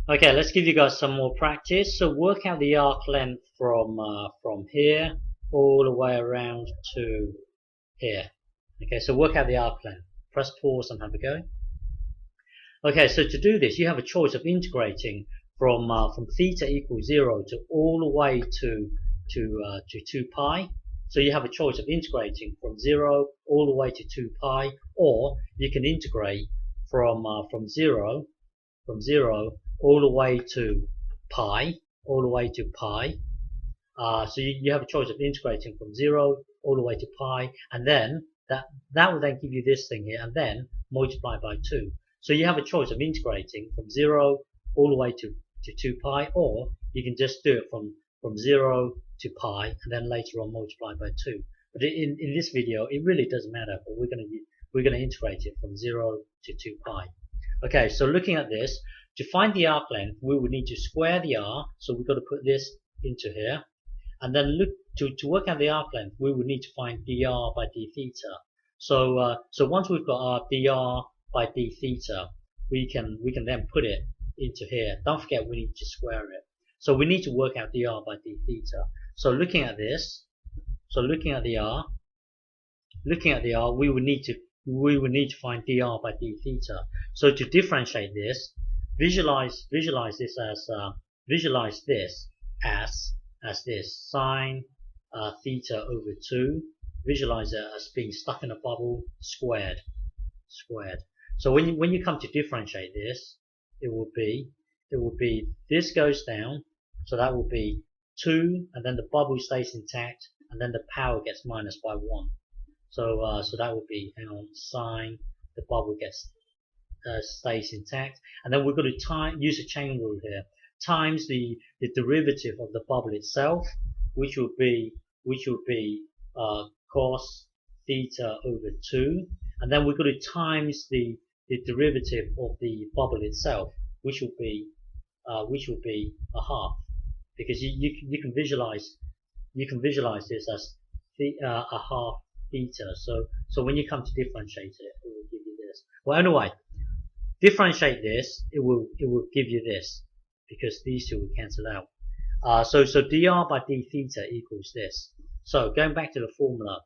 Okay, let's give you guys some more practice. So work out the arc length from here all the way around to here. Okay, so work out the arc length. Press pause and have a go. Okay, so to do this, you have a choice of integrating from theta equals 0 to all the way to 2 pi. So you have a choice of integrating from 0 all the way to 2 pi, or you can integrate from 0 all the way to pi, all the way to pi. So you have a choice of integrating from 0 all the way to pi, and then that will then give you this thing here, and then multiply by 2. So you have a choice of integrating from 0 all the way to 2 pi, or you can just do it from 0 to pi, and then later on multiply by 2. But in this video, it really doesn't matter, but we're gonna integrate it from 0 to 2 pi. Okay, so looking at this, to find the arc length, we would need to square the r, so we've got to put this into here. And then look to work out the arc length, we would need to find dr by d theta. So once we've got our dr by d theta, we can then put it into here. Don't forget we need to square it. So we need to work out dr by d theta. So looking at this, looking at the r, we would need to find dr by d theta. So to differentiate this, visualize this as this sine theta over 2. Visualize it as being stuck in a bubble squared. So when you come to differentiate this, it will be this goes down, so that will be 2, and then the bubble stays intact, and then the power gets minus by 1. So that would be, hang on, sine, the bubble gets stays intact, and then we're going to use a chain rule here, times the derivative of the bubble itself, which will be cos theta over 2, and then we're going to times the derivative of the bubble itself, which will be a half, because you can visualize this as a half theta. So when you come to differentiate it, it will give you this. Well, anyway, differentiate this, it will give you this, because these two will cancel out. So dr by d theta equals this. So going back to the formula,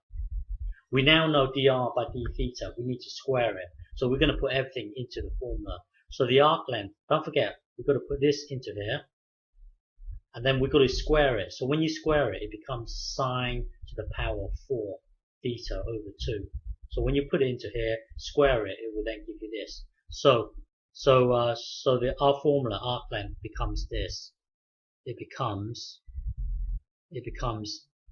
we now know dr by d theta. We need to square it. So we're going to put everything into the formula. So the arc length, don't forget, we've got to put this into here, and then we've got to square it. So when you square it, it becomes sine to the power of 4 theta over 2. So when you put it into here, square it, it will then give you this. So our formula arc length becomes this. It becomes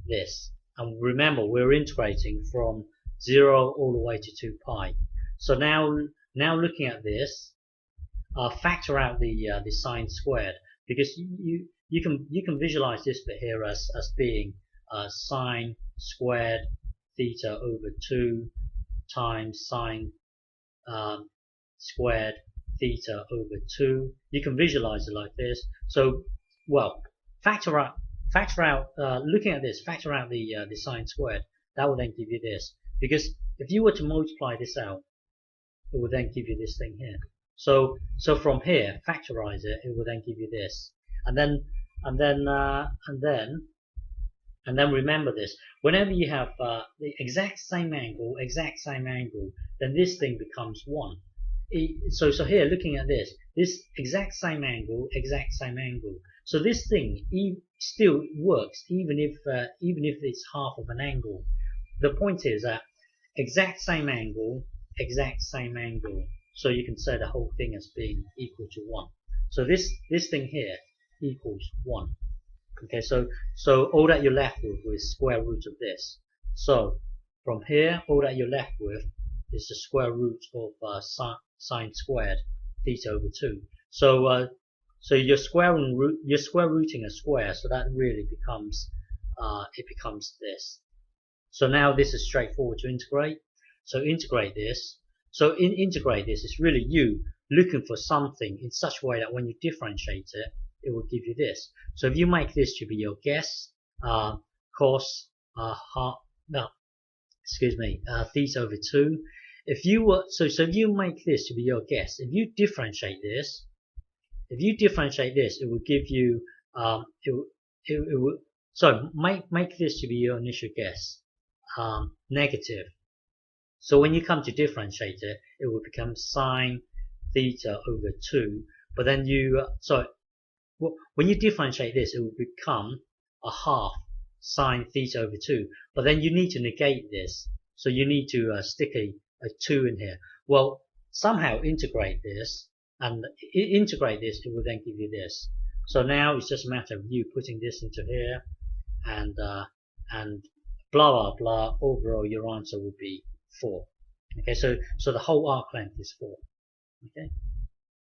this. And remember, we're integrating from 0 all the way to 2 pi. So now looking at this, factor out the sine squared, because you can visualize this bit here as being sine squared theta over 2 times sine squared theta over 2. You can visualize it like this. So, well, factor out looking at this, factor out the sine squared. That will then give you this, because if you were to multiply this out, it will then give you this thing here. So from here, factorize it, it will then give you this, and then remember this. Whenever you have the exact same angle, then this thing becomes 1. So here, looking at this exact same angle. So this thing still works even if it's half of an angle. The point is that exact same angle. So you can say the whole thing as being equal to 1. So this thing here equals 1. Okay, so all that you're left with is square root of this. So from here, all that you're left with is the square root of sine squared theta over 2. So you're square rooting a square, so that really becomes it becomes this. So now this is straightforward to integrate. So integrate this. So integrate this is really you looking for something in such a way that when you differentiate it, it will give you this. So if you make this to be your guess, cos theta over 2. If you were if you make this to be your guess, if you differentiate this, if you differentiate this, it will give you it will, so make this to be your initial guess, negative. So when you come to differentiate it, it will become sine theta over 2. But then when you differentiate this, it will become a half sine theta over 2. But then you need to negate this. So you need to stick a 2 in here. Well, somehow integrate this, and integrate this, it will then give you this. So now it's just a matter of you putting this into here, and blah blah blah. Overall, your answer will be 4. Okay, so the whole arc length is 4. Okay.